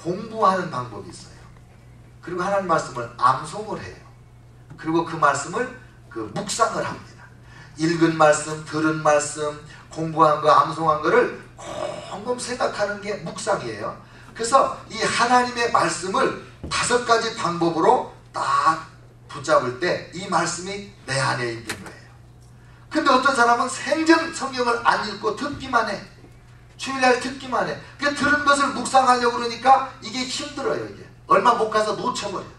공부하는 방법이 있어요. 그리고 하나님 말씀을 암송을 해요. 그리고 그 말씀을 묵상을 합니다. 읽은 말씀, 들은 말씀, 공부한 거, 암송한 거를 곰곰 생각하는 게 묵상이에요. 그래서 이 하나님의 말씀을 5가지 방법으로 딱 붙잡을 때 이 말씀이 내 안에 있는 거예요. 근데 어떤 사람은 생전 성경을 안 읽고 듣기만 해. 주일날 듣기만 해. 그 들은 것을 묵상하려고 그러니까 이게 힘들어요. 이게 얼마 못 가서 놓쳐버려요.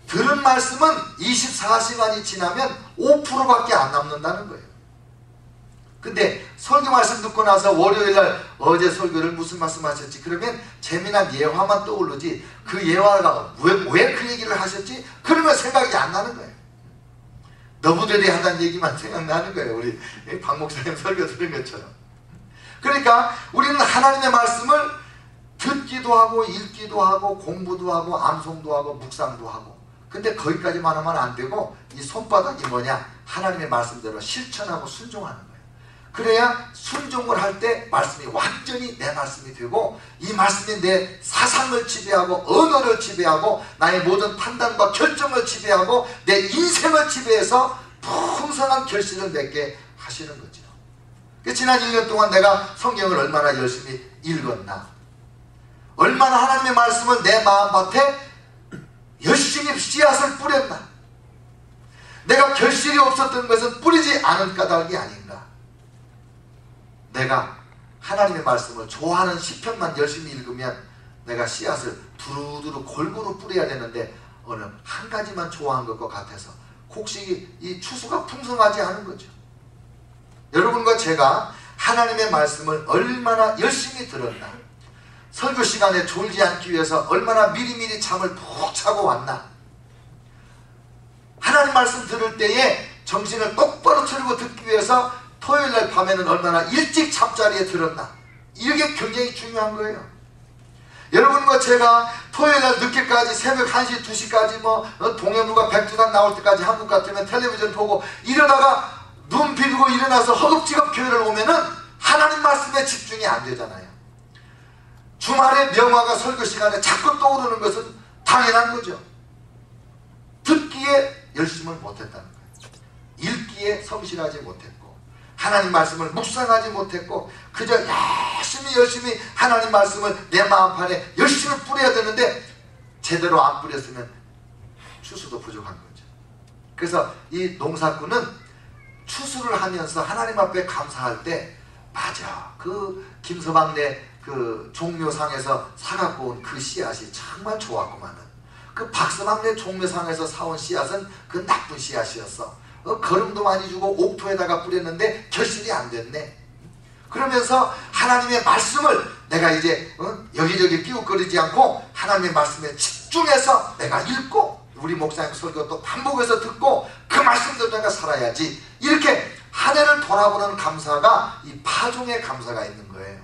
들은 말씀은 24시간이 지나면 5%밖에 안 남는다는 거예요. 근데 설교 말씀 듣고 나서 월요일날 어제 설교를 무슨 말씀 하셨지? 그러면 재미난 예화만 떠오르지 그 예화가 왜 그 얘기를 하셨지? 그러면 생각이 안 나는 거예요. 너부대리 하다는 얘기만 생각나는 거예요. 우리 박 목사님 설교 들은 것처럼. 그러니까 우리는 하나님의 말씀을 듣기도 하고 읽기도 하고 공부도 하고 암송도 하고 묵상도 하고, 근데 거기까지만 하면 안 되고 이 손바닥이 뭐냐? 하나님의 말씀대로 실천하고 순종하는 거예요. 그래야 순종을 할 때 말씀이 완전히 내 말씀이 되고 이 말씀이 내 사상을 지배하고 언어를 지배하고 나의 모든 판단과 결정을 지배하고 내 인생을 지배해서 풍성한 결실을 맺게 하시는 거죠. 지난 1년 동안 내가 성경을 얼마나 열심히 읽었나, 얼마나 하나님의 말씀을 내 마음밭에 열심히 씨앗을 뿌렸나. 내가 결실이 없었던 것은 뿌리지 않은 까닭이 아닌가. 내가 하나님의 말씀을 좋아하는 시편만 열심히 읽으면 내가 씨앗을 두루두루 골고루 뿌려야 되는데 어느 한 가지만 좋아한 것과 같아서 곡식이 이 추수가 풍성하지 않은 거죠. 여러분과 제가 하나님의 말씀을 얼마나 열심히 들었나, 설교 시간에 졸지 않기 위해서 얼마나 미리미리 잠을 푹 자고 왔나, 하나님 말씀 들을 때에 정신을 똑바로 차리고 듣기 위해서 토요일날 밤에는 얼마나 일찍 잠자리에 들었나, 이게 굉장히 중요한 거예요. 여러분과 제가 토요일날 늦게까지 새벽 1시, 2시까지 동해물과 백두산 나올 때까지 한국 같으면 텔레비전 보고 이러다가 눈 비비고 일어나서 허겁지겁 교회를 오면은 하나님 말씀에 집중이 안 되잖아요. 주말에 명화가 설교 시간에 자꾸 떠오르는 것은 당연한 거죠. 듣기에 열심을 못했다는 거예요. 읽기에 성실하지 못했고 하나님 말씀을 묵상하지 못했고 그저 열심히 하나님 말씀을 내 마음판에 열심히 뿌려야 되는데 제대로 안 뿌렸으면 추수도 부족한 거죠. 그래서 이 농사꾼은 추수를 하면서 하나님 앞에 감사할 때, 맞아, 그 김서방네 그 종묘상에서 사갖고 온 그 씨앗이 정말 좋았구만은, 그 박서방네 종묘상에서 사온 씨앗은 그 나쁜 씨앗이었어. 거름도 많이 주고 옥토에다가 뿌렸는데 결실이 안 됐네. 그러면서 하나님의 말씀을 내가 이제 여기저기 끼우거리지 않고 하나님의 말씀에 집중해서 내가 읽고 우리 목사님 설교 또 반복해서 듣고 그 말씀대로 내가 살아야지. 이렇게 한 해를 돌아보는 감사가 이 파종의 감사가 있는 거예요.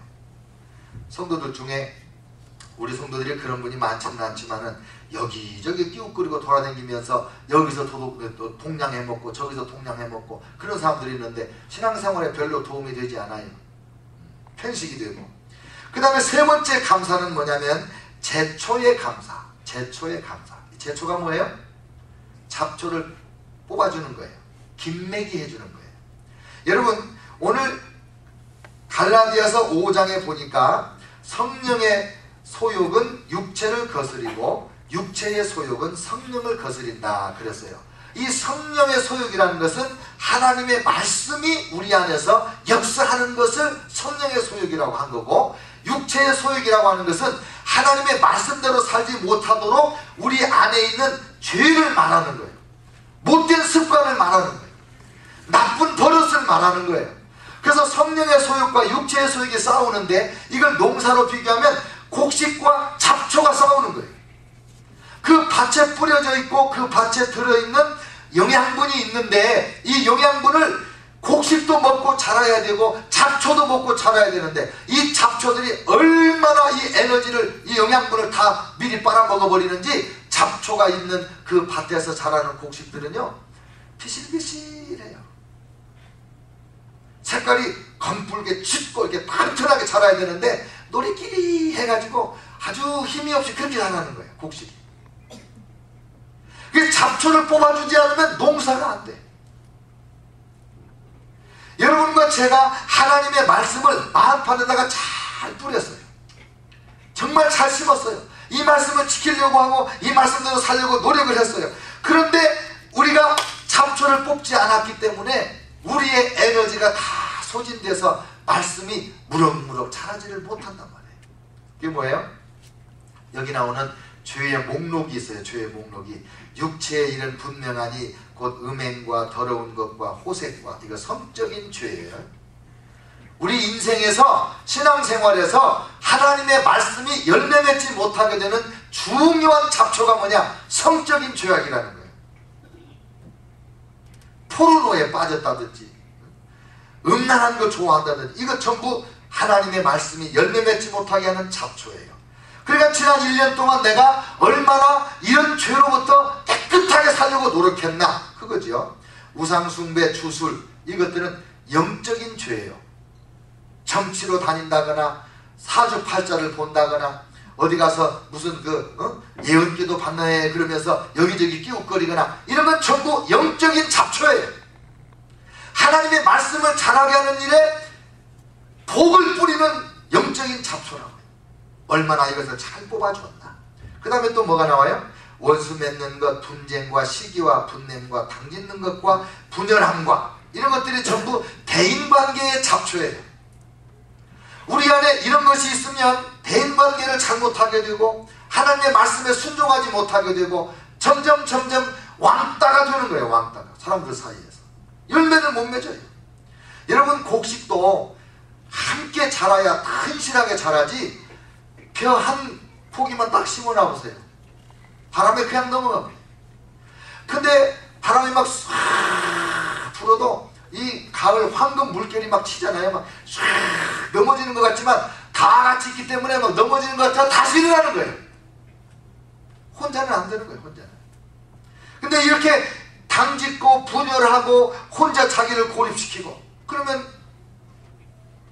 성도들 중에 우리 성도들이 그런 분이 많지는 않지만은 여기저기 끼우거리고 돌아다니면서 여기서 또 동냥해먹고 저기서 동냥해먹고 그런 사람들이 있는데 신앙생활에 별로 도움이 되지 않아요. 편식이 되고. 그 다음에 세 번째 감사는 뭐냐면 제초의 감사. 제초의 감사. 제초가 뭐예요? 잡초를 뽑아주는 거예요. 김매기 해주는 거예요. 여러분, 오늘 갈라디아서 5장에 보니까 성령의 소욕은 육체를 거스리고 육체의 소욕은 성령을 거스린다 그랬어요. 이 성령의 소욕이라는 것은 하나님의 말씀이 우리 안에서 역사하는 것을 성령의 소욕이라고 한 거고, 육체의 소욕이라고 하는 것은 하나님의 말씀대로 살지 못하도록 우리 안에 있는 죄를 말하는 거예요. 못된 습관을 말하는 거예요. 나쁜 버릇을 말하는 거예요. 그래서 성령의 소욕과 육체의 소욕이 싸우는데 이걸 농사로 비교하면 곡식과 잡초가 싸우는 거예요. 그 밭에 뿌려져 있고 그 밭에 들어있는 영양분이 있는데 이 영양분을 곡식도 먹고 자라야 되고 잡초도 먹고 자라야 되는데 이 잡초들이 얼마나 이 에너지를, 이 영양분을 다 미리 빨아먹어버리는지 잡초가 있는 그 밭에서 자라는 곡식들은요 비실비실해요. 색깔이 검붉게 짙고 이렇게 반듯하게 자라야 되는데 노리끼리 해가지고 아주 힘이 없이 그렇게 자라는 거예요. 곡식이. 잡초를 뽑아주지 않으면 농사가 안 돼. 여러분과 제가 하나님의 말씀을 마음판에다가 잘 뿌렸어요. 정말 잘 심었어요. 이 말씀을 지키려고 하고 이 말씀대로 살려고 노력을 했어요. 그런데 우리가 잡초를 뽑지 않았기 때문에 우리의 에너지가 다 소진돼서 말씀이 무럭무럭 자라지를 못한단 말이에요. 이게 뭐예요? 여기 나오는 죄의 목록이 있어요. 죄의 목록이. 육체의 일은 분명하니 곧 음행과 더러운 것과 호색과, 이거 성적인 죄예요. 우리 인생에서, 신앙생활에서 하나님의 말씀이 열매 맺지 못하게 되는 중요한 잡초가 뭐냐? 성적인 죄악이라는 거예요. 포르노에 빠졌다든지 음란한 거 좋아한다든지, 이거 전부 하나님의 말씀이 열매 맺지 못하게 하는 잡초예요. 그러니까 지난 1년 동안 내가 얼마나 이런 죄로부터 깨끗하게 살려고 노력했나, 그거죠. 우상숭배, 주술, 이것들은 영적인 죄예요. 정치로 다닌다거나 사주팔자를 본다거나 어디 가서 무슨 예언기도 받네 그러면서 여기저기 끼웃거리거나, 이런 건 전부 영적인 잡초예요. 하나님의 말씀을 자라게 하는 일에 복을 뿌리는 영적인 잡초라고요. 얼마나 이것을 잘 뽑아주었나. 그 다음에 또 뭐가 나와요? 원수 맺는 것, 분쟁과 시기와 분냄과 당짓는 것과 분열함과, 이런 것들이 전부 대인관계의 잡초예요. 우리 안에 이런 것이 있으면 대인관계를 잘못하게 되고 하나님의 말씀에 순종하지 못하게 되고 점점 왕따가 되는 거예요. 왕따가 사람들 사이에서 열매를 못 맺어요. 여러분, 곡식도 함께 자라야 튼실하게 자라지, 벼 한 포기만 딱 심어놔 보세요. 바람에 그냥 넘어갑니다. 근데 바람이 막 쏴 불어도 이 가을 황금 물결이 막 치잖아요. 막 쏴 넘어지는 것 같지만 다 같이 있기 때문에 막 넘어지는 것 같아 다시 일어나는 거예요. 혼자는 안 되는 거예요. 혼자는. 근데 이렇게 당짓고 분열하고 혼자 자기를 고립시키고 그러면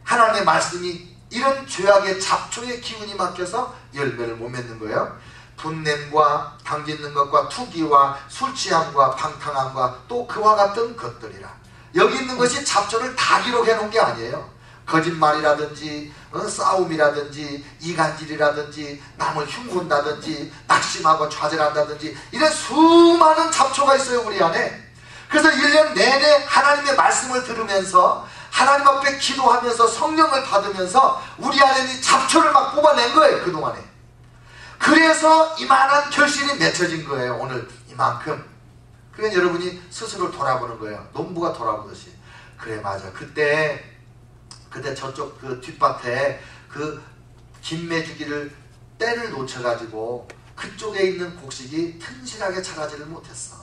하나님의 말씀이 이런 죄악의 잡초의 기운이 막혀서 열매를 못 맺는 거예요. 분냄과 당짓는 것과 투기와 술취함과 방탕함과 또 그와 같은 것들이라. 여기 있는 것이 잡초를 다 기록해 놓은 게 아니에요. 거짓말이라든지 싸움이라든지 이간질이라든지 남을 흉본다든지 낙심하고 좌절한다든지 이런 수많은 잡초가 있어요, 우리 안에. 그래서 1년 내내 하나님의 말씀을 들으면서 하나님 앞에 기도하면서 성령을 받으면서 우리 안에 이 잡초를 막 뽑아낸 거예요, 그동안에. 그래서 이만한 결실이 맺혀진 거예요, 오늘 이만큼. 그러니까 여러분이 스스로 돌아보는 거예요. 농부가 돌아보듯이. 그래, 맞아. 그때 저쪽 그 뒷밭에 그 김매주기를 때를 놓쳐가지고 그쪽에 있는 곡식이 튼실하게 자라지를 못했어.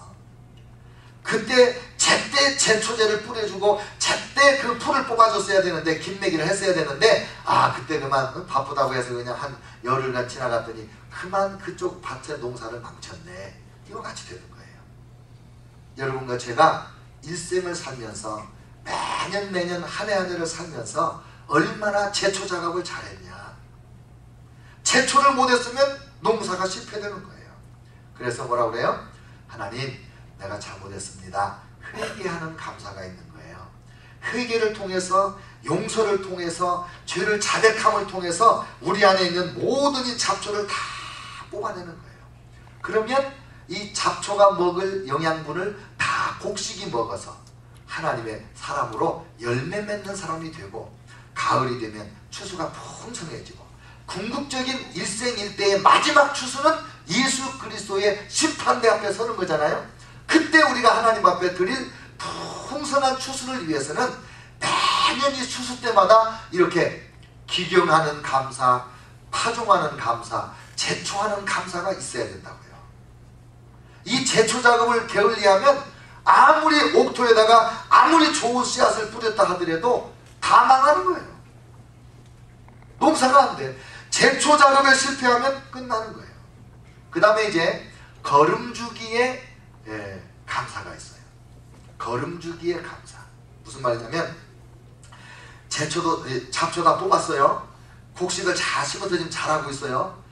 그때 제때 제초제를 뿌려주고 제때 그 풀을 뽑아줬어야 되는데, 김매기를 했어야 되는데, 그때 그만 바쁘다고 해서 그냥 한 열흘간 지나갔더니 그만 그쪽 밭의 농사를 망쳤네. 이거 같이 되는 거예요. 여러분과 제가 일생을 살면서 매년 한 해 한 해를 살면서 얼마나 제초 작업을 잘했냐. 제초를 못했으면 농사가 실패되는 거예요. 그래서 뭐라고 그래요? 하나님, 내가 잘못했습니다. 회개하는 감사가 있는 거예요. 회개를 통해서, 용서를 통해서, 죄를 자백함을 통해서 우리 안에 있는 모든 이 잡초를 다 뽑아내는 거예요. 그러면 이 잡초가 먹을 영양분을 다 곡식이 먹어서 하나님의 사람으로 열매 맺는 사람이 되고, 가을이 되면 추수가 풍성해지고, 궁극적인 일생일대의 마지막 추수는 예수 그리스도의 심판대 앞에 서는 거잖아요. 그때 우리가 하나님 앞에 드릴 풍성한 추수를 위해서는 매년 이 추수 때마다 이렇게 기경하는 감사, 파종하는 감사, 제초하는 감사가 있어야 된다고요. 이 제초 작업을 게을리하면 아무리 옥토에다가 아무리 좋은 씨앗을 뿌렸다 하더라도 다 망하는 거예요. 농사가 안 돼. 제초 작업에 실패하면 끝나는 거예요. 그 다음에 이제 거름주기의 감사가 있어요. 거름주기의 감사. 무슨 말이냐면, 잡초 다 뽑았어요. 곡식을 잘 심어서 지금 잘하고 있어요.